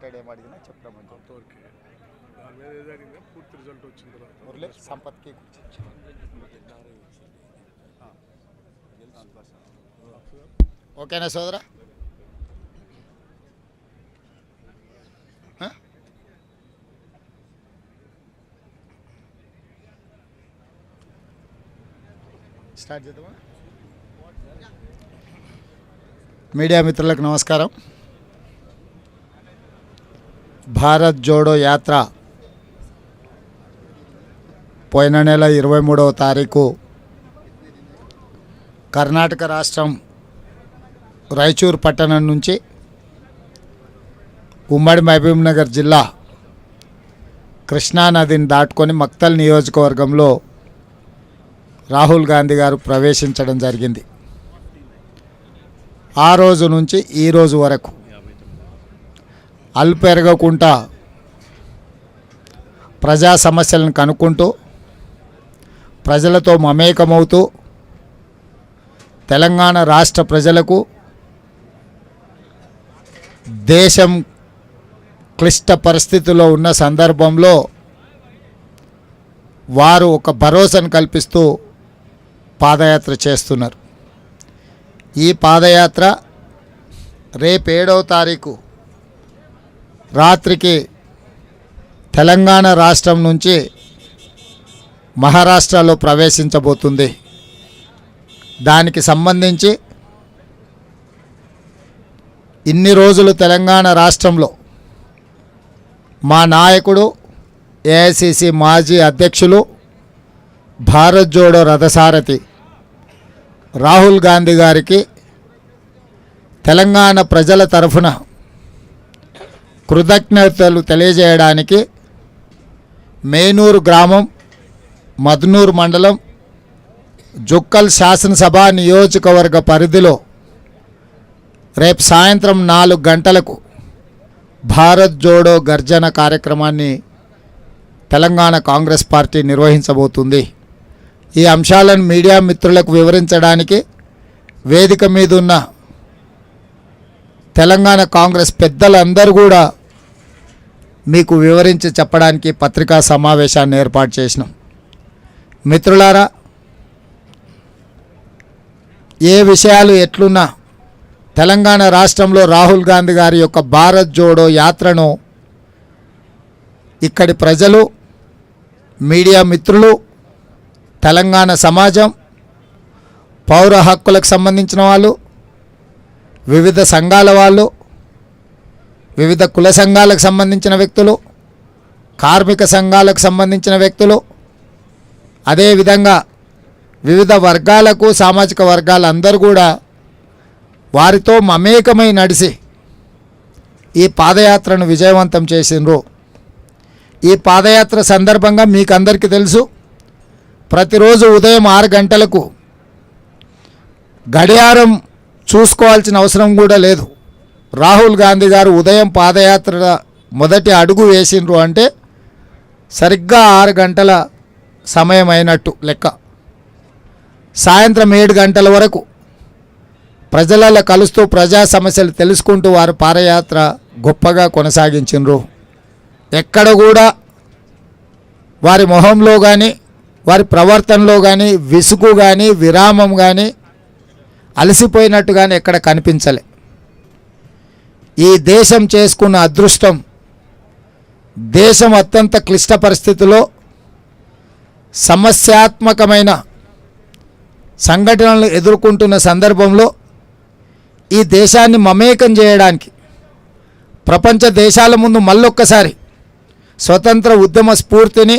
Related ఏం అడిగినా చెప్పడం మురళి సంపత్కి ఓకేనా సోదరా? స్టార్ట్ చేద్దామా? మీడియా మిత్రులకు నమస్కారం. భారత్ జోడో యాత్ర పోయిన నెల 23వ తారీఖు కర్ణాటక రాష్ట్రం రాయచూర్ పట్టణం నుంచి ఉమ్మడి మహబూబ్ నగర్ జిల్లా కృష్ణానదిని దాటుకొని మక్తల్ నియోజకవర్గంలో రాహుల్ గాంధీ గారు ప్రవేశించడం జరిగింది. ఆ రోజు నుంచి ఈ రోజు వరకు అల్పెరగకుండా ప్రజా సమస్యలను కనుక్కుంటూ ప్రజలతో మమేకమవుతూ తెలంగాణ రాష్ట్ర ప్రజలకు దేశం క్లిష్ట పరిస్థితుల్లో ఉన్న సందర్భంలో వారు ఒక భరోసాను కల్పిస్తూ పాదయాత్ర చేస్తున్నారు. ఈ పాదయాత్ర రేపు 7వ తారీఖు రాత్రికి తెలంగాణ రాష్ట్రం నుంచి మహారాష్ట్రలో ప్రవేశించబోతుంది. దానికి సంబంధించి ఇన్ని రోజులు తెలంగాణ రాష్ట్రంలో మా నాయకుడు ఏఐసిసి మాజీ అధ్యక్షులు భారత్ జోడో రథసారథి రాహుల్ గాంధీ గారికి తెలంగాణ ప్రజల తరఫున కృతజ్ఞతలు తెలియజేయడానికి మేనూరు గ్రామం, మద్నూరు మండలం, జుక్కల్ శాసనసభ నియోజకవర్గ పరిధిలో రేపు సాయంత్రం 4 గంటలకు భారత్ జోడో గర్జన కార్యక్రమాన్ని తెలంగాణ కాంగ్రెస్ పార్టీ నిర్వహించబోతుంది. ఈ అంశాలను మీడియా మిత్రులకు వివరించడానికి వేదిక మీద ఉన్న తెలంగాణ కాంగ్రెస్ పెద్దలందరూ కూడా మీకు వివరించి చెప్పడానికి పత్రికా సమావేశాన్ని ఏర్పాటు చేసినాం. మిత్రులారా, ఏ విషయాలు ఎట్లున్నా తెలంగాణ రాష్ట్రంలో రాహుల్ గాంధీ గారి యొక్క భారత్ జోడో యాత్రను ఇక్కడి ప్రజలు, మీడియా మిత్రులు, తెలంగాణ సమాజం, పౌర హక్కులకు సంబంధించిన వాళ్ళు, వివిధ సంఘాల వాళ్ళు, వివిధ కుల సంఘాలకు సంబంధించిన వ్యక్తులు, కార్మిక సంఘాలకు సంబంధించిన వ్యక్తులు, అదేవిధంగా వివిధ వర్గాలకు, సామాజిక వర్గాలందరూ కూడా వారితో మమేకమై నడిచి ఈ పాదయాత్రను విజయవంతం చేసిండ్రు. ఈ పాదయాత్ర సందర్భంగా మీకు అందరికీ తెలుసు, ప్రతిరోజు ఉదయం 6 గంటలకు గడియారం చూసుకోవాల్సిన అవసరం కూడా లేదు. రాహుల్ గాంధీ గారు ఉదయం పాదయాత్ర మొదటి అడుగు వేసిండ్రు అంటే సరిగ్గా 6 గంటల సమయం అయినట్టు లెక్క. సాయంత్రం 7 గంటల వరకు ప్రజలలో కలుస్తూ ప్రజా సమస్యలు తెలుసుకుంటూ వారు పాదయాత్ర గొప్పగా కొనసాగించిండ్రు. ఎక్కడ కూడా వారి మొహంలో కానీ వారి ప్రవర్తనలో కానీ విసుగు కానీ విరామం కానీ అలసిపోయినట్టు కానీ ఎక్కడ కనిపించలే. ఈ దేశం చేసుకున్న అదృష్టం, దేశం అత్యంత క్లిష్ట పరిస్థితిలో సమస్యాత్మకమైన సంఘటనలు ఎదుర్కొంటున్న సందర్భంలో ఈ దేశాన్ని మమేకం చేయడానికి ప్రపంచ దేశాల ముందు మళ్ళొక్కసారి స్వతంత్ర ఉద్యమ స్ఫూర్తిని,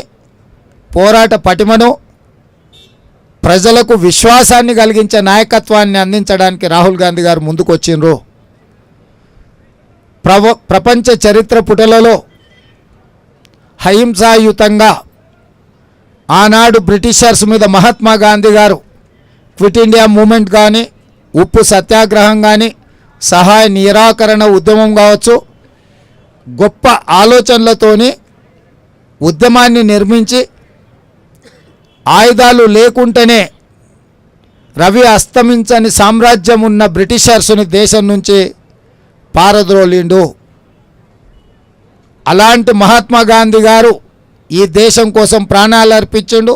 పోరాట పటిమను, ప్రజలకు విశ్వాసాన్ని కలిగించే నాయకత్వాన్ని అందించడానికి రాహుల్ గాంధీ గారు ముందుకు వచ్చిండ్రు. ప్రపంచ చరిత్ర పుటలలో అహింసాయుతంగా ఆనాడు బ్రిటిషర్స్ మీద మహాత్మా గాంధీ గారు క్విట్ ఇండియా మూమెంట్ కానీ, ఉప్పు సత్యాగ్రహం కానీ, సహాయ నిరాకరణ ఉద్యమం కావచ్చు, గొప్ప ఆలోచనలతోని ఉద్యమాన్ని నిర్మించి ఆయుధాలు లేకుంటేనే రవి అస్తమించని సామ్రాజ్యం ఉన్న బ్రిటిషర్స్ని దేశం నుంచి పారద్రోలిండు. అలాంటి మహాత్మా గాంధీ గారు ఈ దేశం కోసం ప్రాణాలు అర్పించిండు.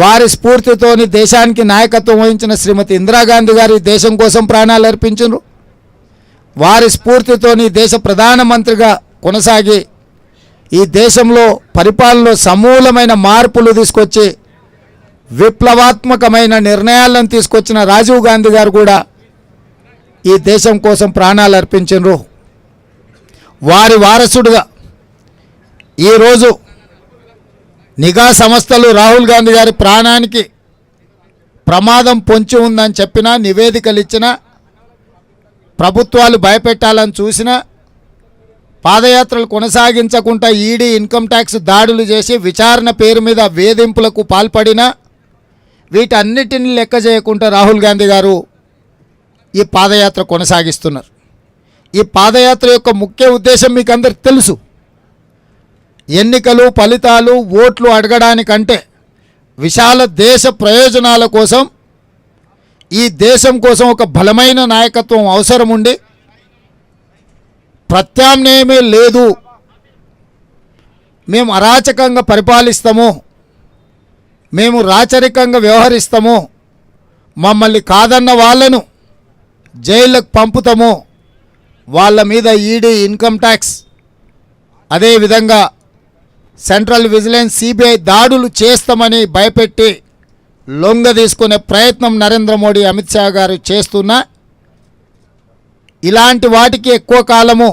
వారి స్ఫూర్తితోని దేశానికి నాయకత్వం వహించిన శ్రీమతి ఇందిరాగాంధీ గారు ఈ దేశం కోసం ప్రాణాలు అర్పించారు. వారి స్ఫూర్తితోని దేశ ప్రధానమంత్రిగా కొనసాగి ఈ దేశంలో పరిపాలనలో సమూలమైన మార్పులు తీసుకొచ్చి విప్లవాత్మకమైన నిర్ణయాలను తీసుకొచ్చిన రాజీవ్ గాంధీ గారు కూడా ఈ దేశం కోసం ప్రాణాలు అర్పించారు. వారి వారసుడుగా ఈరోజు నిఘా సంస్థలు రాహుల్ గాంధీ గారి ప్రాణానికి ప్రమాదం పొంచి ఉందని చెప్పినా, నివేదికలు ఇచ్చినా, ప్రభుత్వాలు భయపెట్టాలని చూసినా, పాదయాత్రలు కొనసాగించకుండా ఈడీ ఇన్కమ్ ట్యాక్స్ దాడులు చేసి విచారణ పేరు మీద వేధింపులకు పాల్పడినా, వీటన్నిటిని లెక్క చేయకుండా రాహుల్ గాంధీ గారు ఈ పాదయాత్ర కొనసాగిస్తున్నారు. ఈ పాదయాత్ర యొక్క ముఖ్య ఉద్దేశం మీకు అందరికి తెలుసు. ఎన్నికలు, ఫలితాలు, ఓట్లు అడగడానికంటే విశాల దేశ ప్రయోజనాల కోసం, ఈ దేశం కోసం ఒక బలమైన నాయకత్వం అవసరం ఉండి, ప్రత్యామ్నాయమే లేదు, మేము అరాచకంగా పరిపాలిస్తాము, మేము రాచరికంగా వ్యవహరిస్తాము, మమ్మల్ని కాదన్న వాళ్ళను జైళ్ళకు పంపుతాము, వాళ్ళ మీద ఈడీ ఇన్కమ్ ట్యాక్స్ అదేవిధంగా సెంట్రల్ విజిలెన్స్ సిబిఐ దాడులు చేస్తామని భయపెట్టి లొంగ తీసుకునే ప్రయత్నం నరేంద్ర మోడీ, అమిత్ షా గారు చేస్తున్నా, ఇలాంటి వాటికి ఎక్కువ కాలము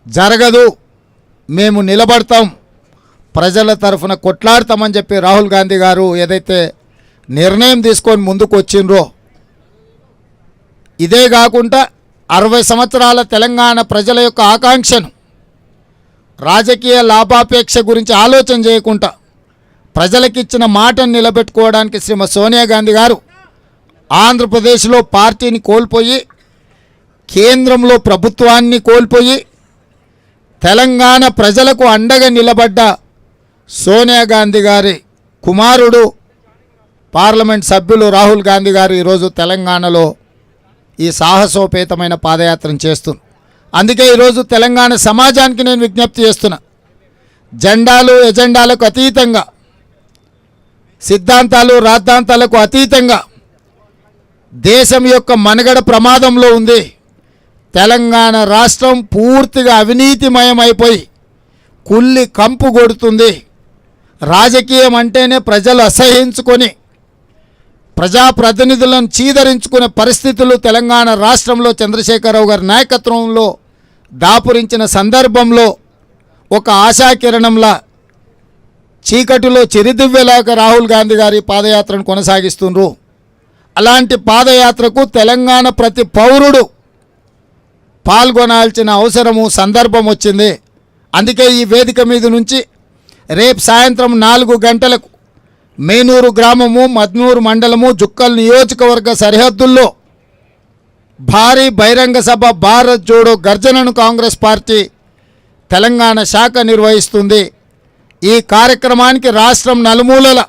జరగదు, మేము నిలబడతాం, ప్రజల తరఫున కొట్లాడతామని చెప్పి రాహుల్ గాంధీ గారు ఏదైతే నిర్ణయం తీసుకొని ముందుకు వచ్చిండ్రో, ఇదే కాకుండా 60 సంవత్సరాల తెలంగాణ ప్రజల యొక్క ఆకాంక్షను రాజకీయ లాభాపేక్ష గురించి ఆలోచన చేయకుండా ప్రజలకిచ్చిన మాటను నిలబెట్టుకోవడానికి శ్రీమతి సోనియా గాంధీ గారు ఆంధ్రప్రదేశ్లో పార్టీని కోల్పోయి, కేంద్రంలో ప్రభుత్వాన్ని కోల్పోయి, తెలంగాణ ప్రజలకు అండగా నిలబడ్డ సోనియా గాంధీ గారి కుమారుడు పార్లమెంట్ సభ్యులు రాహుల్ గాంధీ గారు ఈరోజు తెలంగాణలో ఈ సాహసోపేతమైన పాదయాత్రను చేస్తున్నారు. అందుకే ఈరోజు తెలంగాణ సమాజానికి నేను విజ్ఞప్తి చేస్తున్నా, జెండాలు ఎజెండాలకు అతీతంగా, సిద్ధాంతాలు రాద్ధాంతాలకు అతీతంగా దేశం యొక్క మనుగడ ప్రమాదంలో ఉంది. తెలంగాణ రాష్ట్రం పూర్తిగా అవినీతిమయమైపోయి కుల్లి కంపు కొడుతుంది. రాజకీయం అంటేనే ప్రజలు అసహించుకొని ప్రజాప్రతినిధులను చీదరించుకునే పరిస్థితులు తెలంగాణ రాష్ట్రంలో చంద్రశేఖరరావు గారి నాయకత్వంలో దాపురించిన సందర్భంలో ఒక ఆశాకిరణంలా చీకటిలో చిరుదివ్వెలాగా రాహుల్ గాంధీ గారి పాదయాత్రను కొనసాగిస్తున్నారు. అలాంటి పాదయాత్రకు తెలంగాణ ప్రతి పౌరుడు పాల్గొనాల్సిన అవసరము, సందర్భం వచ్చింది. అందుకే ఈ వేదిక మీద నుంచి రేపు సాయంత్రం 4 గంటలకు మేనూరు గ్రామము, మద్నూరు మండలము, జుక్కల్ నియోజకవర్గ సరిహద్దుల్లో భారీ బహిరంగ సభ భారత్ జోడో గర్జనను కాంగ్రెస్ పార్టీ తెలంగాణ శాఖ నిర్వహిస్తుంది. ఈ కార్యక్రమానికి రాష్ట్రం నలుమూలల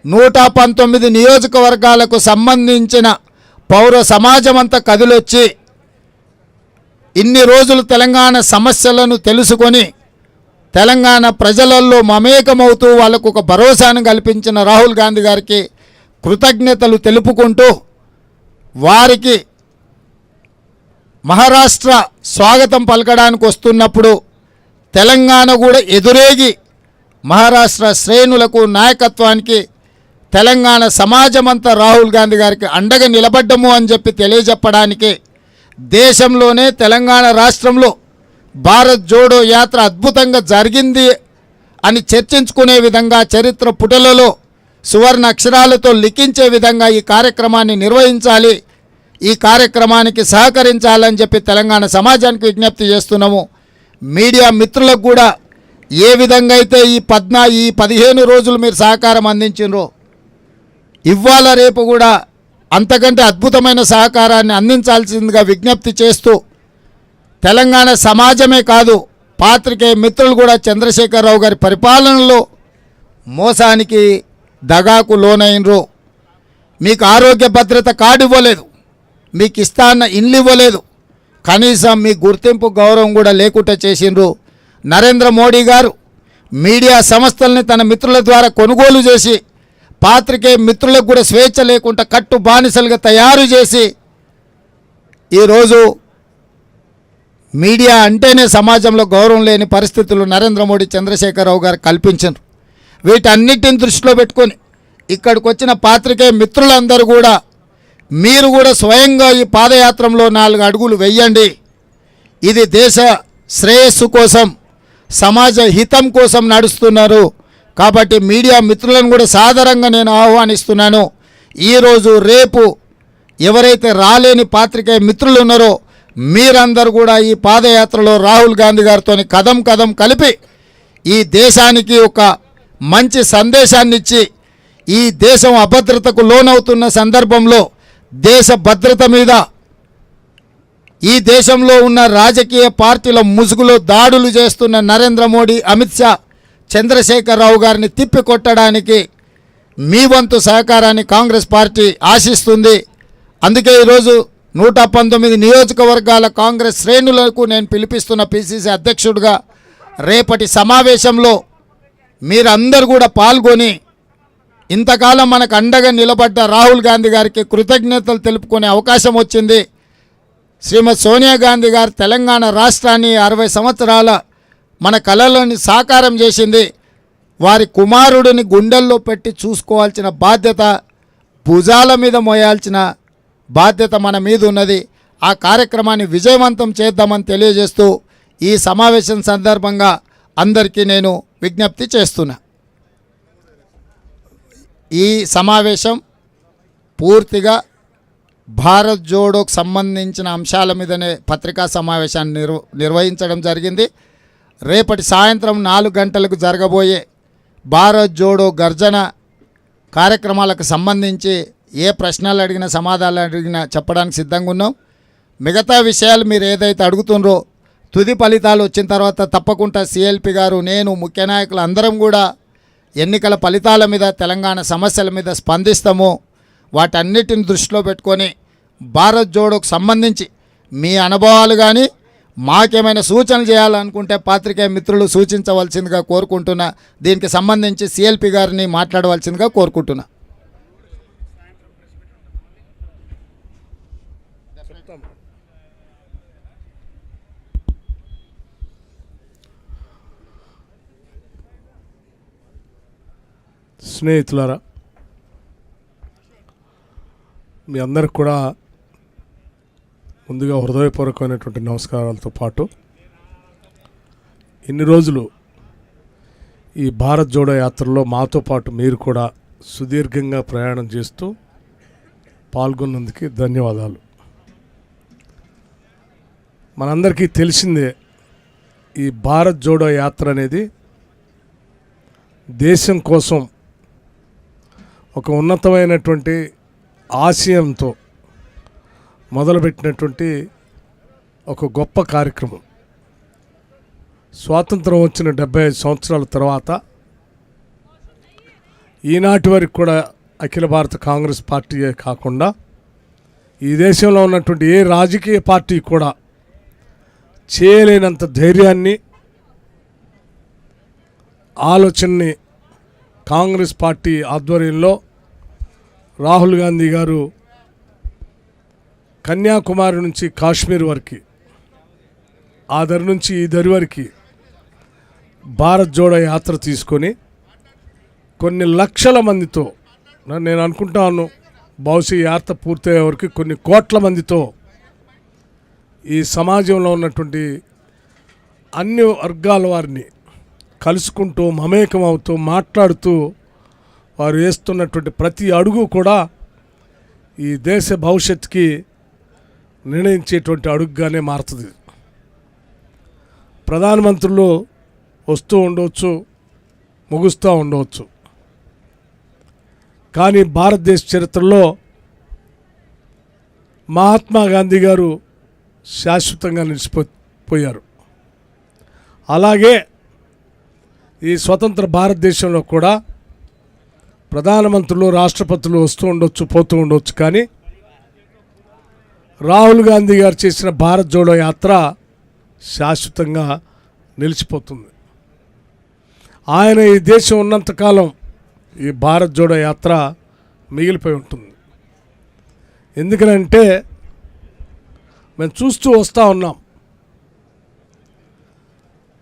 119 నియోజకవర్గాలకు సంబంధించిన పౌర సమాజమంతా కదిలొచ్చి ఇన్ని రోజులు తెలంగాణ సమస్యలను తెలుసుకొని తెలంగాణ ప్రజలలో మమేకమవుతూ వాళ్ళకు ఒక భరోసాను కల్పించిన రాహుల్ గాంధీ గారికి కృతజ్ఞతలు తెలుపుకుంటూ, వారికి మహారాష్ట్ర స్వాగతం పలకడానికి వస్తున్నప్పుడు తెలంగాణ కూడా ఎదురేగి మహారాష్ట్ర శ్రేణులకు, నాయకత్వానికి తెలంగాణ సమాజమంతా రాహుల్ గాంధీ గారికి అండగా నిలబడ్డము అని చెప్పి తెలియజెప్పడానికి దేశంలోనే తెలంగాణ రాష్ట్రంలో భారత్ జోడో యాత్ర అద్భుతంగా జరిగింది అని చర్చించుకునే విధంగా, చరిత్ర పుటలలో సువర్ణ అక్షరాలతో లిఖించే విధంగా ఈ కార్యక్రమాన్ని నిర్వహించాలి, ఈ కార్యక్రమానికి సహకరించాలని చెప్పి తెలంగాణ సమాజానికి విజ్ఞప్తి చేస్తున్నాము. మీడియా మిత్రులకు కూడా ఏ విధంగా అయితే ఈ 15 రోజులు మీరు సహకారం అందించినరో, ఇవాళ రేపు కూడా అంతకంటే అద్భుతమైన సహకారాన్ని అందించాల్సిందిగా విజ్ఞప్తి చేస్తూ, తెలంగాణ సమాజమే కాదు పాత్రికేయ మిత్రులు కూడా చంద్రశేఖరరావు గారి పరిపాలనలో మోసానికి, దగాకు లోనైనరు. మీకు ఆరోగ్య భద్రత కార్డు ఇవ్వలేదు, మీకు ఇస్తాన్న ఇండ్లు ఇవ్వలేదు, కనీసం మీ గుర్తింపు గౌరవం కూడా లేకుండా చేసిండ్రు. నరేంద్ర మోడీ గారు మీడియా సంస్థల్ని తన మిత్రుల ద్వారా కొనుగోలు చేసి పాత్రికేయ మిత్రులకు కూడా స్వేచ్ఛ లేకుండా కట్టు బానిసలుగా తయారు చేసి ఈరోజు మీడియా అంటేనే సమాజంలో గౌరవం లేని పరిస్థితులు నరేంద్ర మోడీ చంద్రశేఖరరావు గారు కల్పించారు. వీటన్నిటిని దృష్టిలో పెట్టుకొని ఇక్కడికి వచ్చిన పాత్రికేయ మిత్రులందరూ కూడా మీరు కూడా స్వయంగా ఈ పాదయాత్రలో 4 అడుగులు వెయ్యండి. ఇది దేశ శ్రేయస్సు కోసం సమాజ హితం కోసం నడుస్తున్నారు. కాబట్టి మీడియా మిత్రులను కూడా సాదరంగా నేను ఆహ్వానిస్తున్నాను. ఈరోజు రేపు ఎవరైతే రాలేని పాత్రికేయ మిత్రులు ఉన్నారో మీరందరూ కూడా ఈ పాదయాత్రలో రాహుల్ గాంధీ గారితో కదం కదం కలిపి ఈ దేశానికి ఒక మంచి సందేశాన్ని ఇచ్చి ఈ దేశం అభద్రతకు లోనవుతున్న సందర్భంలో దేశ భద్రత మీద ఈ దేశంలో ఉన్న రాజకీయ పార్టీల ముసుగులో దాడులు చేస్తున్న నరేంద్ర మోడీ, అమిత్ షా, చంద్రశేఖరరావు గారిని తిప్పికొట్టడానికి మీ వంతు సహకారాన్ని కాంగ్రెస్ పార్టీ ఆశిస్తుంది. అందుకే ఈరోజు 119 నియోజకవర్గాల కాంగ్రెస్ శ్రేణులకు నేను పిలిపిస్తున్న పిసిసి అధ్యక్షుడిగా రేపటి సమావేశంలో మీరందరూ కూడా పాల్గొని ఇంతకాలం మనకు అండగా నిలబడ్డ రాహుల్ గాంధీ గారికి కృతజ్ఞతలు తెలుపుకునే అవకాశం వచ్చింది. శ్రీమతి సోనియా గాంధీ గారు తెలంగాణ రాష్ట్రాన్ని 60 సంవత్సరాల మన కలలను సాకారం చేసింది. వారి కుమారుడిని గుండెల్లో పెట్టి చూసుకోవాల్సిన బాధ్యత, భుజాల మీద మోయాల్సిన బాధ్యత మన మీద ఉన్నది. ఆ కార్యక్రమాన్ని విజయవంతం చేద్దామని తెలియజేస్తూ ఈ సమావేశం సందర్భంగా అందరికీ నేను విజ్ఞప్తి చేస్తున్నా. ఈ సమావేశం పూర్తిగా భారత్ జోడోకు సంబంధించిన అంశాల మీదనే పత్రికా సమావేశాన్ని నిర్వహించడం జరిగింది. రేపటి సాయంత్రం 4 గంటలకు జరగబోయే భారత్ జోడో గర్జన కార్యక్రమాలకు సంబంధించి ఏ ప్రశ్నలు అడిగినా సమాధానాలు అడిగినా చెప్పడానికి సిద్ధంగా ఉన్నాం. మిగతా విషయాలు మీరు ఏదైతే అడుగుతున్నారో తుది ఫలితాలు వచ్చిన తర్వాత తప్పకుండా సిఎల్పి గారు, నేను, ముఖ్య నాయకులు అందరం కూడా ఎన్నికల ఫలితాల మీద, తెలంగాణ సమస్యల మీద స్పందిస్తాము. వాటన్నిటిని దృష్టిలో పెట్టుకొని భారత్ జోడోకు సంబంధించి మీ అనుభవాలు కానీ మాకేమైనా సూచనలు చేయాలనుకుంటే పాత్రికేయ మిత్రులు సూచించవలసిందిగా కోరుకుంటున్నా. దీనికి సంబంధించి సిఎల్పి గారిని మాట్లాడవలసిందిగా కోరుకుంటున్నా. స్నేహితులారా, మీ అందరికి కూడా ముందుగా హృదయపూర్వకమైనటువంటి నమస్కారాలతో పాటు ఇన్ని రోజులు ఈ భారత్ జోడో యాత్రలో మాతో పాటు మీరు కూడా సుదీర్ఘంగా ప్రయాణం చేస్తూ పాల్గొన్నందుకు ధన్యవాదాలు. మనందరికీ తెలిసిందే, ఈ భారత్ జోడో యాత్ర అనేది దేశం కోసం ఒక ఉన్నతమైనటువంటి ఆశయంతో మొదలుపెట్టినటువంటి ఒక గొప్ప కార్యక్రమం. స్వాతంత్రం వచ్చిన 75 సంవత్సరాల తర్వాత ఈనాటి వరకు కూడా అఖిల భారత కాంగ్రెస్ పార్టీయే కాకుండా ఈ దేశంలో ఉన్నటువంటి ఏ రాజకీయ పార్టీ కూడా చేయలేనంత ధైర్యాన్ని, ఆలోచనని కాంగ్రెస్ పార్టీ ఆధ్వర్యంలో రాహుల్ గాంధీ గారు కన్యాకుమారి నుంచి కాశ్మీర్ వరకు, ఆ దరి నుంచి ఈ దరి వరకు భారత్ జోడో యాత్ర తీసుకొని కొన్ని లక్షల మందితో, నేను అనుకుంటాను బహుశా యాత్ర పూర్తయ్యే వరకు కొన్ని కోట్ల మందితో ఈ సమాజంలో ఉన్నటువంటి అన్ని వర్గాల వారిని కలుసుకుంటూ, మమేకం అవుతూ, మాట్లాడుతూ వారు వేస్తున్నటువంటి ప్రతి అడుగు కూడా ఈ దేశ భవిష్యత్తుకి నిర్ణయించేటువంటి అడుగుగానే మారుతుంది. ప్రధానమంత్రులు వస్తూ ఉండవచ్చు, ముగుస్తూ ఉండవచ్చు, కానీ భారతదేశ చరిత్రలో మహాత్మా గాంధీ గారు శాశ్వతంగా నిలిచిపోయారు. అలాగే ఈ స్వతంత్ర భారతదేశంలో కూడా ప్రధానమంత్రులు, రాష్ట్రపతులు వస్తూ ఉండొచ్చు, పోతూ ఉండొచ్చు, కానీ రాహుల్ గాంధీ గారు చేసిన భారత్ జోడో యాత్ర శాశ్వతంగా నిలిచిపోతుంది. ఆయన ఈ దేశం ఉన్నంతకాలం ఈ భారత్ జోడో యాత్ర మిగిలిపోయి ఉంటుంది. ఎందుకనంటే మేము చూస్తూ వస్తూ ఉన్నాం,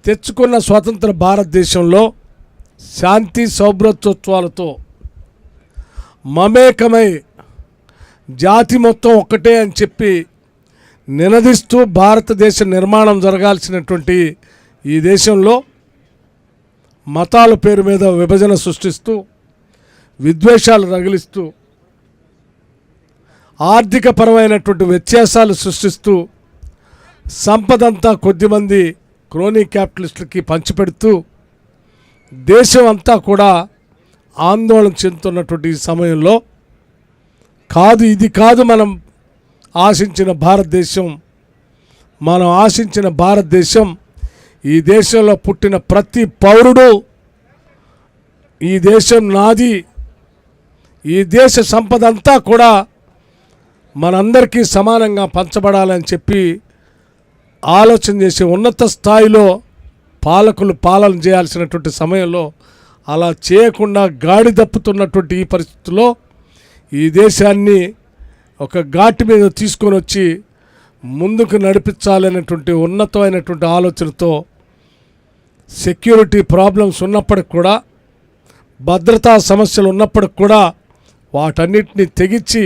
తెచ్చుకున్న స్వతంత్ర భారతదేశంలో శాంతి సౌభ్రతోత్సవాలతో మమేకమై జాతి మొత్తం ఒక్కటే అని చెప్పి నినదిస్తూ భారతదేశ నిర్మాణం జరగాల్సినటువంటి ఈ దేశంలో మతాల పేరు మీద విభజన సృష్టిస్తూ విద్వేషాలు రగిలిస్తూ ఆర్థిక పరమైనటువంటి వ్యత్యాసాలు సృష్టిస్తూ సంపదంతా కొద్దిమంది క్రోనీ క్యాపిటలిస్టులకి పంచిపెడుతూ దేశం అంతా కూడా ఆందోళన చెందుతున్నటువంటి ఈ సమయంలో ఇది కాదు మనం ఆశించిన భారతదేశం. మనం ఆశించిన భారతదేశం ఈ దేశంలో పుట్టిన ప్రతి పౌరుడు ఈ దేశం నాది, ఈ దేశ సంపద అంతా కూడా మనందరికీ సమానంగా పంచబడాలని చెప్పి ఆలోచన చేసే ఉన్నత స్థాయిలో పాలకులు పాలన చేయాల్సినటువంటి సమయంలో అలా చేయకుండా గాడి తప్పుతున్నటువంటి ఈ పరిస్థితుల్లో ఈ దేశాన్ని ఒక ఘాటి మీద తీసుకొని వచ్చి ముందుకు నడిపించాలనేటువంటి ఉన్నతమైనటువంటి ఆలోచనతో సెక్యూరిటీ ప్రాబ్లమ్స్ ఉన్నప్పటికి కూడా, భద్రతా సమస్యలు ఉన్నప్పటికి కూడా వాటన్నిటిని తెగించి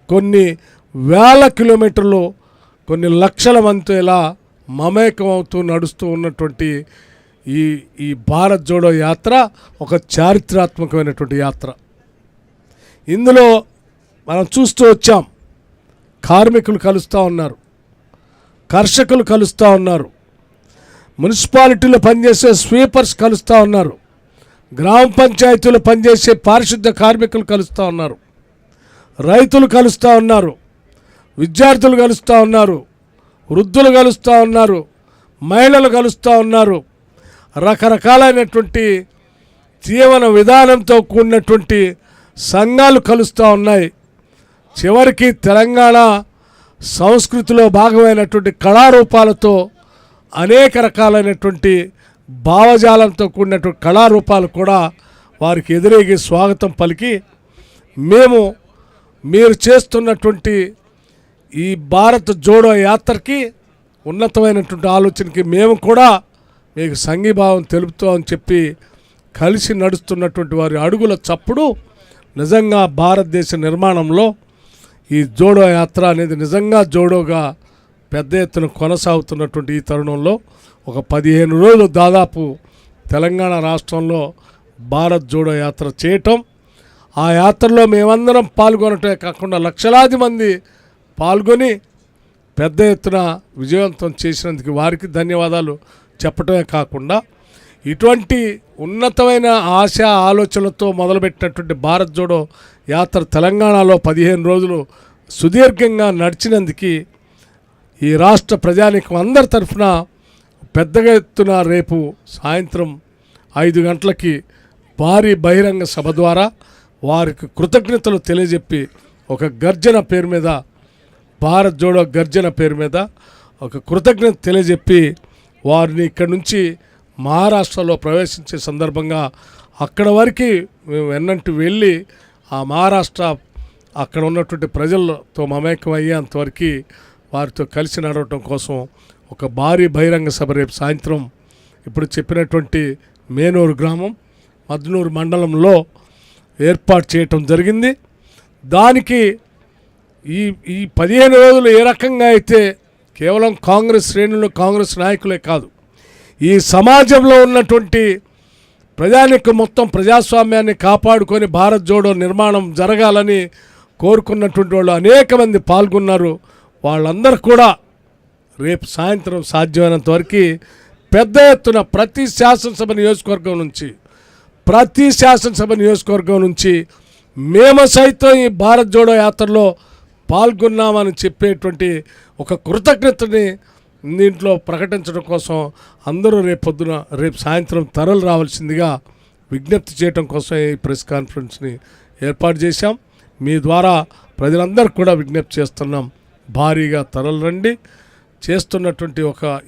కొన్ని వేల కిలోమీటర్లు కొన్ని లక్షల మందితో ఇలా మమేకం అవుతూ నడుస్తూ ఉన్నటువంటి ఈ భారత్ జోడో యాత్ర ఒక చారిత్రాత్మకమైనటువంటి యాత్ర. ఇందులో మనం చూస్తూ వచ్చాం, కార్మికులు కలుస్తూ ఉన్నారు, కర్షకులు కలుస్తూ ఉన్నారు, మున్సిపాలిటీలో పనిచేసే స్వీపర్స్ కలుస్తూ ఉన్నారు, గ్రామ పంచాయతీలో పనిచేసే పారిశుద్ధ్య కార్మికులు కలుస్తూ ఉన్నారు, రైతులు కలుస్తూ ఉన్నారు, విద్యార్థులు కలుస్తూ ఉన్నారు, వృద్ధులు కలుస్తూ ఉన్నారు, మహిళలు కలుస్తూ ఉన్నారు. రకరకాలైనటువంటి జీవన విధానంతో కూడినటువంటి సంఘాలు కలుస్తూ ఉన్నాయి. చివరికి తెలంగాణ సంస్కృతిలో భాగమైనటువంటి కళారూపాలతో అనేక రకాలైనటువంటి భావజాలంతో కూడినటువంటి కళారూపాలు కూడా వారికి ఎదురేగి స్వాగతం పలికి, మీరు చేస్తున్నటువంటి ఈ భారత్ జోడో యాత్రకి ఉన్నతమైనటువంటి ఆలోచనకి మేము కూడా మీకు సంఘీభావం తెలుపుతామని చెప్పి కలిసి నడుస్తున్నటువంటి వారి అడుగుల చప్పుడు నిజంగా భారతదేశ నిర్మాణంలో ఈ జోడో యాత్ర అనేది నిజంగా జోడోగా పెద్ద ఎత్తున కొనసాగుతున్నటువంటి ఈ తరుణంలో ఒక 15 రోజులు దాదాపు తెలంగాణ రాష్ట్రంలో భారత్ జోడో యాత్ర చేయటం, ఆ యాత్రలో మేమందరం పాల్గొనటమే కాకుండా లక్షలాది మంది పాల్గొని పెద్ద ఎత్తున విజయవంతం చేసినందుకు వారికి ధన్యవాదాలు చెప్పటమే కాకుండా, ఇటువంటి ఉన్నతమైన ఆశ ఆలోచనలతో మొదలుపెట్టినటువంటి భారత్ జోడో యాత్ర తెలంగాణలో 15 రోజులు సుదీర్ఘంగా నడిచినందుకు ఈ రాష్ట్ర ప్రజానీకం అందరి తరఫున పెద్దగా ఎత్తున రేపు సాయంత్రం 5 గంటలకి భారీ బహిరంగ సభ ద్వారా వారికి కృతజ్ఞతలు తెలియజెప్పి ఒక గర్జన పేరు మీద, భారత్ జోడో గర్జన పేరు మీద ఒక కృతజ్ఞత తెలియజెప్పి వారిని ఇక్కడి నుంచి మహారాష్ట్రలో ప్రవేశించే సందర్భంగా అక్కడ వరకు మేము వెన్నంటి వెళ్ళి ఆ మహారాష్ట్ర అక్కడ ఉన్నటువంటి ప్రజలతో మమేకం అయ్యేంతవరకు వారితో కలిసి నడవటం కోసం ఒక భారీ బహిరంగ సభ రేపు సాయంత్రం ఇప్పుడు చెప్పినటువంటి మేనూరు గ్రామం మద్నూరు మండలంలో ఏర్పాటు చేయటం జరిగింది. దానికి ఈ 15 రోజులు ఏ రకంగా అయితే కేవలం కాంగ్రెస్ శ్రేణులు, కాంగ్రెస్ నాయకులే కాదు, ఈ సమాజంలో ఉన్నటువంటి ప్రజానీకం మొత్తం ప్రజాస్వామ్యాన్ని కాపాడుకొని భారత్ జోడో నిర్మాణం జరగాలని కోరుకున్నటువంటి వాళ్ళు అనేక మంది పాల్గొన్నారు. వాళ్ళందరూ కూడా రేపు సాయంత్రం సాధ్యమైనంత వరకు పెద్ద ఎత్తున ప్రతి శాసనసభ నియోజకవర్గం నుంచి మేము సైతం ఈ భారత్ జోడో యాత్రలో పాల్గొన్నామని చెప్పేటువంటి ఒక కృతజ్ఞతని దీంట్లో ప్రకటించడం కోసం అందరూ రేపు సాయంత్రం తరలి రావాల్సిందిగా విజ్ఞప్తి చేయడం కోసం ఈ ప్రెస్ కాన్ఫరెన్స్ని ఏర్పాటు చేశాం. మీ ద్వారా ప్రజలందరూ కూడా విజ్ఞప్తి చేస్తున్నాం. భారీగా తరలిరండి. చేస్తున్నటువంటి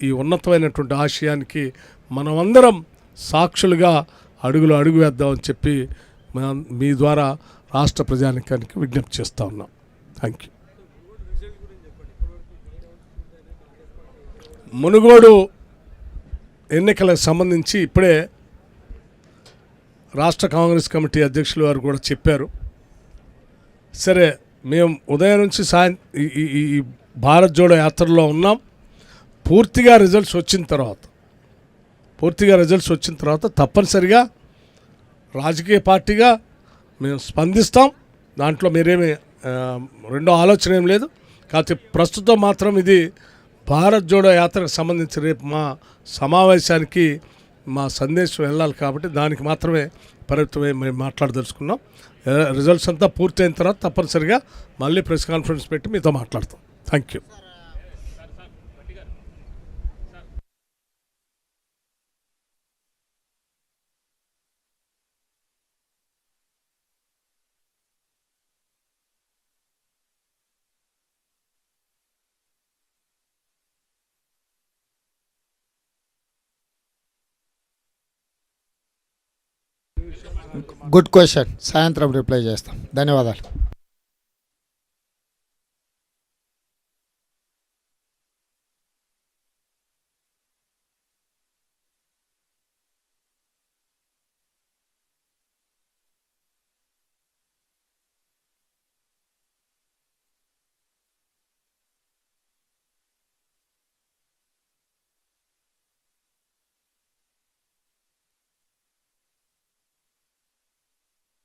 ఈ ఉన్నతమైనటువంటి ఆశయానికి మనమందరం సాక్షులుగా అడుగు వేద్దామని చెప్పి మీ ద్వారా రాష్ట్ర ప్రజానికానికి విజ్ఞప్తి చేస్తూ ఉన్నాం. Thank you. మునుగోడు ఎన్నికలకు సంబంధించి ఇప్పుడే రాష్ట్ర కాంగ్రెస్ కమిటీ అధ్యక్షులు వారు కూడా చెప్పారు. సరే, మేము ఉదయం నుంచి ఈ భారత్ జోడో యాత్రలో ఉన్నాం. పూర్తిగా రిజల్ట్స్ వచ్చిన తర్వాత తప్పనిసరిగా రాజకీయ పార్టీగా మేము స్పందిస్తాం. దాంట్లో మీరేమి రెండో ఆలోచన ఏం లేదు. కాకపోతే ప్రస్తుతం మాత్రం ఇది భారత్ జోడో యాత్రకు సంబంధించి రేపు మా సమావేశానికి మా సందేశం వెళ్ళాలి కాబట్టి దానికి మాత్రమే పరిమితమై మేము మాట్లాడదలుచుకున్నాం. రిజల్ట్స్ అంతా పూర్తయిన తర్వాత తప్పనిసరిగా మళ్ళీ ప్రెస్ కాన్ఫరెన్స్ పెట్టి మీతో మాట్లాడతాం. Thank you. Good question. సాయంత్రం రిప్లై చేస్తాం. ధన్యవాదాలు.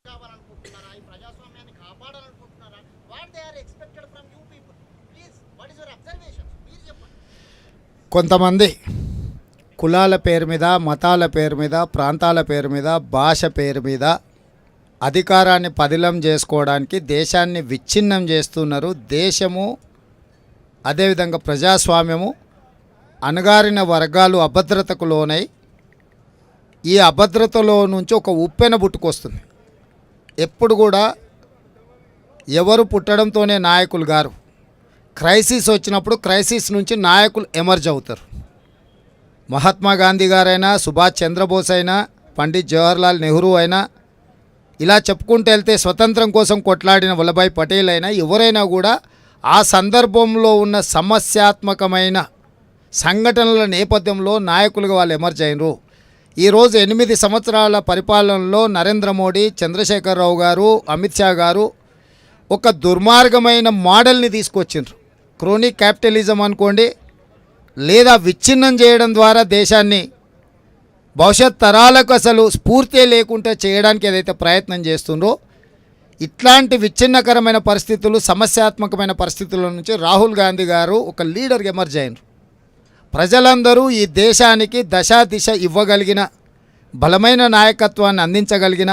కావాలనుకుంటున్నారా? ఈ ప్రజాస్వామ్యాన్ని కాపాడాలనుకుంటున్నారా? What they are expected from you people? Please, what is your observation? మీరు చెప్పండి. కొంతమంది కులాల పేరు మీద, మతాల పేరు మీద, ప్రాంతాల పేరు మీద, భాష పేరు మీద అధికారాన్ని పదిలం చేసుకోవడానికి దేశాన్ని విచ్ఛిన్నం చేస్తున్నారు. దేశము అదేవిధంగా ప్రజాస్వామ్యము అణగారిన వర్గాలు అభద్రతకు లోనై ఈ అభద్రతలో నుంచి ఒక ఉప్పెన పుట్టుకొస్తుంది. ఎప్పుడు కూడా ఎవరు పుట్టడంతోనే నాయకులు గారు. క్రైసిస్ వచ్చినప్పుడు క్రైసిస్ నుంచి నాయకులు ఎమర్జ్ అవుతారు. మహాత్మా గాంధీ గారైనా, సుభాష్ చంద్రబోస్ అయినా, పండిత్ జవహర్లాల్ నెహ్రూ అయినా, ఇలా చెప్పుకుంటూ వెళ్తే స్వతంత్రం కోసం కొట్లాడిన వల్లభాయ్ పటేల్ అయినా, ఎవరైనా కూడా ఆ సందర్భంలో ఉన్న సమస్యాత్మకమైన సంఘటనల నేపథ్యంలో నాయకులుగా వాళ్ళు ఎమర్జ్ అయినరు. ఈరోజు 8 సంవత్సరాల పరిపాలనలో నరేంద్ర మోడీ, చంద్రశేఖరరావు గారు, అమిత్ షా గారు ఒక దుర్మార్గమైన మోడల్ని తీసుకొచ్చిండ్రు. క్రోనిక్ క్యాపిటలిజం అనుకోండి, లేదా విచ్ఛిన్నం చేయడం ద్వారా దేశాన్ని భవిష్యత్ తరాలకు అసలు స్ఫూర్తి లేకుండా చేయడానికి ఏదైతే ప్రయత్నం చేస్తుండ్రో, ఇట్లాంటి విచ్ఛిన్నకరమైన పరిస్థితులు, సమస్యాత్మకమైన పరిస్థితుల నుంచి రాహుల్ గాంధీ గారు ఒక లీడర్ ఎమర్జ్ అయినరు. ప్రజలందరూ ఈ దేశానికి దశ దిశ ఇవ్వగలిగిన, బలమైన నాయకత్వాన్ని అందించగలిగిన,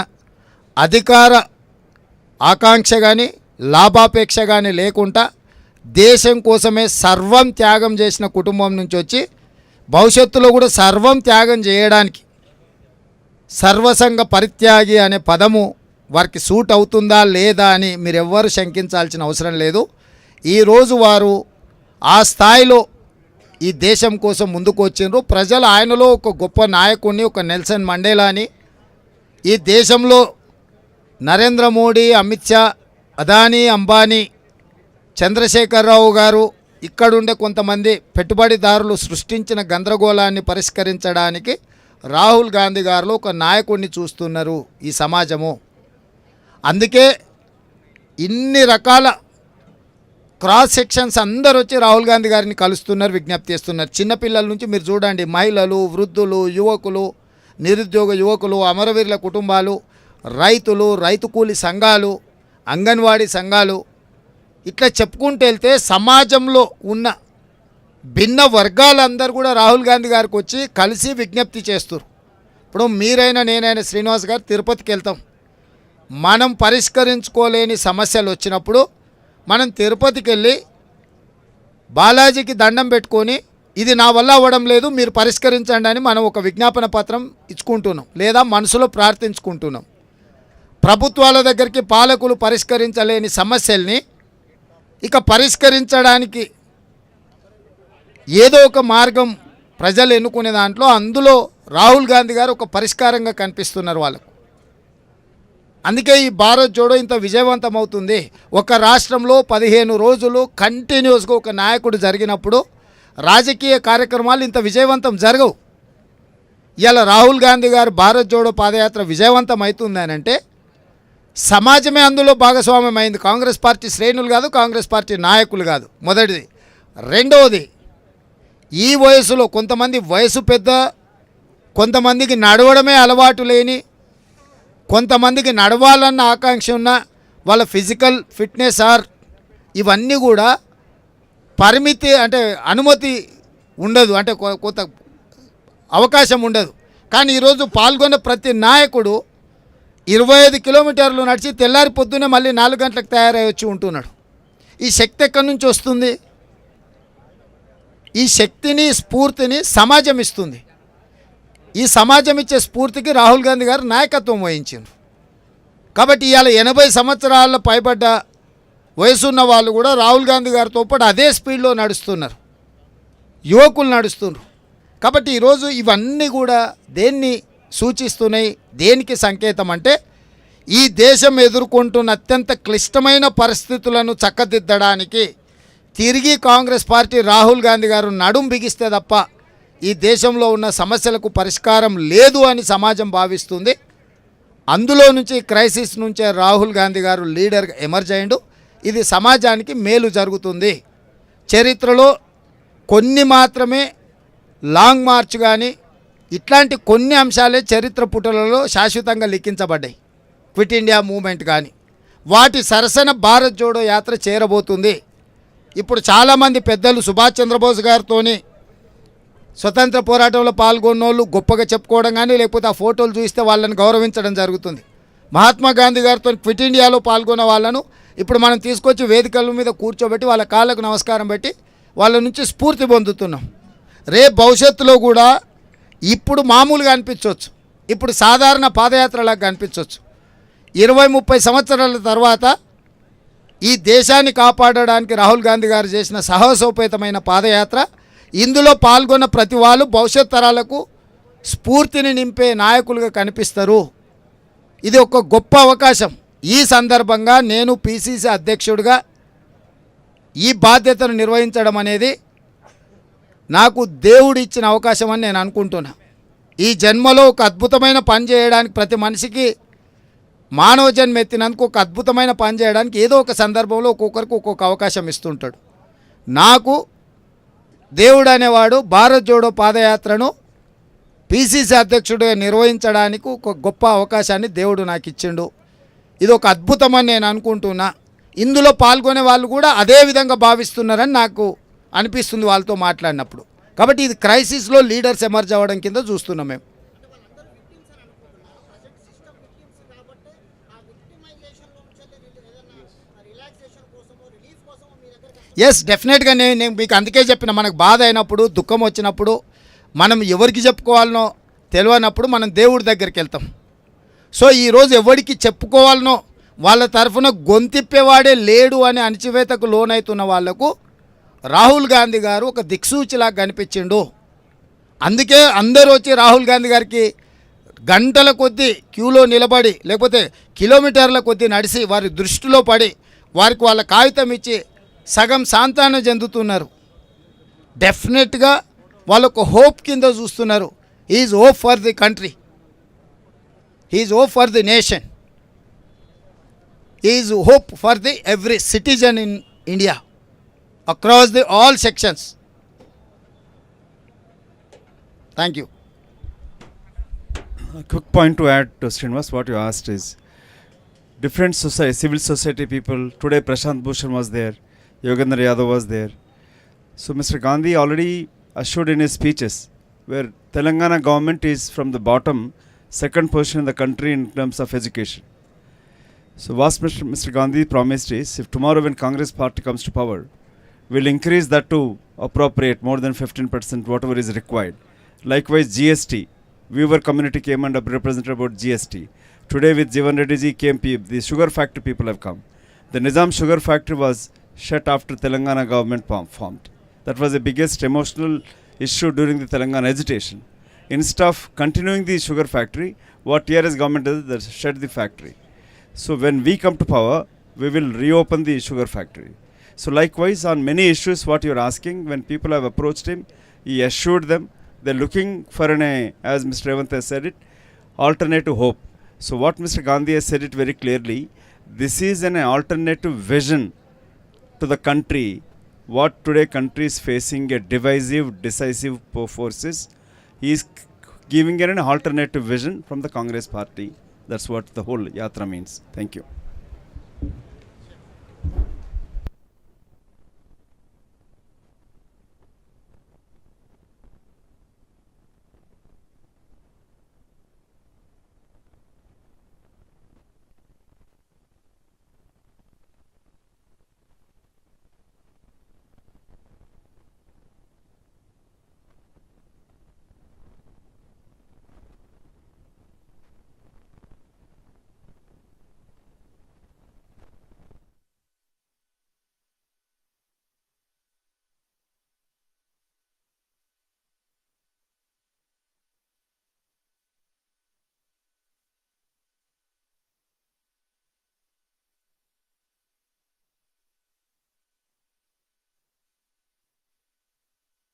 అధికార ఆకాంక్ష కానీ లాభాపేక్ష కానీ లేకుండా దేశం కోసమే సర్వం త్యాగం చేసిన కుటుంబం నుంచి వచ్చి భవిష్యత్తులో కూడా సర్వం త్యాగం చేయడానికి సర్వసంగ పరిత్యాగి అనే పదము వారికి సూట్ అవుతుందా లేదా అని మీరెవ్వరూ శంకించాల్సిన అవసరం లేదు. ఈరోజు వారు ఆ స్థాయిలో ఈ దేశం కోసం ముందుకు వచ్చిండ్రు. ప్రజలు ఆయనలో ఒక గొప్ప నాయకుడిని, ఒక నెల్సన్ మండేలాని, ఈ దేశంలో నరేంద్ర మోడీ, అమిత్ షా, అదానీ, అంబానీ, చంద్రశేఖరరావు గారు, ఇక్కడుండే కొంతమంది పెట్టుబడిదారులు సృష్టించిన గందరగోళాన్ని పరిష్కరించడానికి రాహుల్ గాంధీ గారిలో ఒక నాయకుడిని చూస్తున్నారు ఈ సమాజము. అందుకే ఇన్ని రకాల క్రాస్ సెక్షన్స్ అందరూ వచ్చి రాహుల్ గాంధీ గారిని కలుస్తున్నారు, విజ్ఞప్తి చేస్తున్నారు. చిన్నపిల్లల నుంచి మీరు చూడండి, మహిళలు, వృద్ధులు, యువకులు, నిరుద్యోగ యువకులు, అమరవీరుల కుటుంబాలు, రైతులు, రైతు కూలి సంఘాలు, అంగన్వాడీ సంఘాలు, ఇట్లా చెప్పుకుంటూ వెళ్తే సమాజంలో ఉన్న భిన్న వర్గాలందరూ కూడా రాహుల్ గాంధీ గారికి వచ్చి కలిసి విజ్ఞప్తి చేస్తారు. ఇప్పుడు మీరైనా నేనైనా శ్రీనివాస్ గారు తిరుపతికి వెళ్తాం. మనం పరిష్కరించుకోలేని సమస్యలు వచ్చినప్పుడు మనం తిరుపతికి వెళ్ళి బాలాజీకి దండం పెట్టుకొని ఇది నా వల్ల అవ్వడం లేదు, మీరు పరిష్కరించండి అని మనం ఒక విజ్ఞాపన పత్రం ఇచ్చుకుంటున్నాం, లేదా మనసులో ప్రార్థించుకుంటున్నాం. ప్రభుత్వాల దగ్గరికి పాలకులు పరిష్కరించలేని సమస్యల్ని ఇక పరిష్కరించడానికి ఏదో ఒక మార్గం ప్రజలు ఎన్నుకునే దాంట్లో అందులో రాహుల్ గాంధీ గారు ఒక పరిష్కారంగా కనిపిస్తున్నారు వాళ్ళకు. అందుకే ఈ భారత్ జోడో ఇంత విజయవంతం అవుతుంది. ఒక రాష్ట్రంలో 15 రోజులు కంటిన్యూస్గా ఒక నాయకుడు జరిగినప్పుడు రాజకీయ కార్యక్రమాలు ఇంత విజయవంతం జరగవు. ఇలా రాహుల్ గాంధీ గారు భారత్ జోడో పాదయాత్ర విజయవంతం అవుతుంది అని అంటే సమాజమే అందులో భాగస్వామ్యం అయింది. కాంగ్రెస్ పార్టీ శ్రేణులు కాదు, కాంగ్రెస్ పార్టీ నాయకులు కాదు, మొదటిది. రెండవది, ఈ వయసులో కొంతమంది వయసు పెద్ద, కొంతమందికి నడవడమే అలవాటు లేని, కొంతమందికి నడవాలన్న ఆకాంక్ష ఉన్న వాళ్ళ ఫిజికల్ ఫిట్నెస్ ఇవన్నీ కూడా పరిమితి అంటే అనుమతి ఉండదు, అంటే కొంత అవకాశం ఉండదు. కానీ ఈరోజు పాల్గొన్న ప్రతి నాయకుడు 25 కిలోమీటర్లు నడిచి తెల్లారి పొద్దునే మళ్ళీ 4 గంటలకు తయారై వచ్చి ఉంటున్నాడు. ఈ శక్తి ఎక్కడి నుంచి వస్తుంది? ఈ శక్తిని స్ఫూర్తిని సమాజం ఇస్తుంది. ఈ సమాజం ఇచ్చే స్ఫూర్తికి రాహుల్ గాంధీ గారు నాయకత్వం వహించారు. కాబట్టి ఇవాళ 80 సంవత్సరాల పైబడ్డ వయసున్న వాళ్ళు కూడా రాహుల్ గాంధీ గారితో పాటు అదే స్పీడ్లో నడుస్తున్నారు, యువకులు నడుస్తున్నారు. కాబట్టి ఈరోజు ఇవన్నీ కూడా దేన్ని సూచిస్తున్నాయి, దేనికి సంకేతం అంటే ఈ దేశం ఎదుర్కొంటున్న అత్యంత క్లిష్టమైన పరిస్థితులను చక్కదిద్దడానికి తిరిగి కాంగ్రెస్ పార్టీ రాహుల్ గాంధీ గారు నడుం బిగిస్తే తప్ప ఈ దేశంలో ఉన్న సమస్యలకు పరిష్కారం లేదు అని సమాజం భావిస్తుంది. అందులో నుంచి క్రైసిస్ నుంచే రాహుల్ గాంధీ గారు లీడర్గా ఎమర్జ్ అయ్యిండు. ఇది సమాజానికి మేలు జరుగుతుంది. చరిత్రలో కొన్ని మాత్రమే లాంగ్ మార్చ్ కానీ ఇట్లాంటి కొన్ని అంశాలే చరిత్ర పుటలలో శాశ్వతంగా లిఖించబడ్డాయి. క్విట్ ఇండియా మూమెంట్ కానీ వాటి సరసన భారత్ జోడో యాత్ర చేరబోతుంది. ఇప్పుడు చాలామంది పెద్దలు సుభాష్ చంద్రబోస్ గారితోని స్వతంత్ర పోరాటంలో పాల్గొన్నోళ్ళు గొప్పగా చెప్పుకోవడం కానీ లేకపోతే ఆ ఫోటోలు చూస్తే వాళ్ళని గౌరవించడం జరుగుతుంది. మహాత్మా గాంధీ గారితో క్విట్ ఇండియాలో పాల్గొన్న వాళ్ళను ఇప్పుడు మనం తీసుకొచ్చి వేదికల మీద కూర్చోబెట్టి వాళ్ళ కాళ్ళకు నమస్కారం పెట్టి వాళ్ళ నుంచి స్ఫూర్తి పొందుతున్నాం. రేపు భవిష్యత్తులో కూడా ఇప్పుడు మామూలుగా అనిపించవచ్చు, ఇప్పుడు సాధారణ పాదయాత్రలాగా అనిపించవచ్చు. 20-30 సంవత్సరాల తర్వాత ఈ దేశాన్ని కాపాడడానికి రాహుల్ గాంధీ గారు చేసిన సాహసోపేతమైన పాదయాత్ర, ఇందులో పాల్గొన్న ప్రతి వాళ్ళు భవిష్యత్ తరాలకు స్ఫూర్తిని నింపే నాయకులుగా కనిపిస్తారు. ఇది ఒక గొప్ప అవకాశం. ఈ సందర్భంగా నేను పిసిసి అధ్యక్షుడిగా ఈ బాధ్యతను నిర్వహించడం అనేది నాకు దేవుడు ఇచ్చిన అవకాశం అని నేను అనుకుంటున్నా. ఈ జన్మలో ఒక అద్భుతమైన పని చేయడానికి ప్రతి మనిషికి మానవ జన్మ ఎత్తినందుకు ఒక అద్భుతమైన పని చేయడానికి ఏదో ఒక సందర్భంలో ఒక్కొక్కరికి ఒక్కొక్క అవకాశం ఇస్తుంటాడు. నాకు దేవుడు అనేవాడు భారత్ జోడో పాదయాత్రను పిసిసి అధ్యక్షుడిగా నిర్వహించడానికి ఒక గొప్ప అవకాశాన్ని దేవుడు నాకు ఇచ్చిండు. ఇది ఒక అద్భుతమని నేను అనుకుంటున్నా. ఇందులో పాల్గొనే వాళ్ళు కూడా అదే విధంగా భావిస్తున్నారని నాకు అనిపిస్తుంది వాళ్ళతో మాట్లాడినప్పుడు. కాబట్టి ఇది క్రైసిస్లో లీడర్స్ ఎమర్జ్ అవ్వడం కింద చూస్తున్నాం మేము. ఎస్, డెఫినెట్గా నేను మీకు అందుకే చెప్పిన, మనకు బాధ అయినప్పుడు దుఃఖం వచ్చినప్పుడు మనం ఎవరికి చెప్పుకోవాలనో తెలియనప్పుడు మనం దేవుడి దగ్గరికి వెళ్తాం. సో ఈరోజు ఎవరికి చెప్పుకోవాలనో వాళ్ళ తరఫున గొంతిప్పేవాడే లేడు అని అణచివేతకు లోనవుతున్న వాళ్లకు రాహుల్ గాంధీ గారు ఒక దిక్సూచిలాగా కనిపించిండు. అందుకే అందరూ వచ్చి రాహుల్ గాంధీ గారికి గంటల కొద్దీ క్యూలో నిలబడి లేకపోతే కిలోమీటర్ల కొద్దీ నడిచి వారి దృష్టిలో పడి వారికి వాళ్ళ కాగితం ఇచ్చి సగం సాంతాన చెందుతున్నారు. డెఫినెట్గా వాళ్ళకు హోప్ కింద చూస్తున్నారు. Is hope for the country, is hope for the nation, is hope for the every citizen in India across the all sections. Thank you. A quick point to add to Srinivas, what you asked is different society, civil society people. Today Prashant Bhushan was there, Yogendra Yadav was there. So Mr. Gandhi already assured in his speeches where Telangana government is from the bottom, second position in the country in terms of education. So what Mr. Gandhi promised is, if tomorrow when Congress party comes to power, we'll increase that to appropriate more than 15% whatever is required. Likewise GST, Weaver community came and represented about GST. Today with Jeevan Reddy ji came, the sugar factory people have come. The Nizam sugar factory was shut after Telangana government formed. That was the biggest emotional issue during the Telangana agitation. Instead of continuing the sugar factory, what TRS government does, they shut the factory. So when we come to power, we will reopen the sugar factory. So likewise, on many issues, what you're asking, when people have approached him, he assured them they're looking for as Mr. Revant has said it, alternative hope. So what Mr. Gandhi has said it very clearly, this is an alternative vision to the country. What today country is facing a divisive, decisive forces. He is giving an alternative vision from the Congress party. That's what the whole yatra means. Thank you.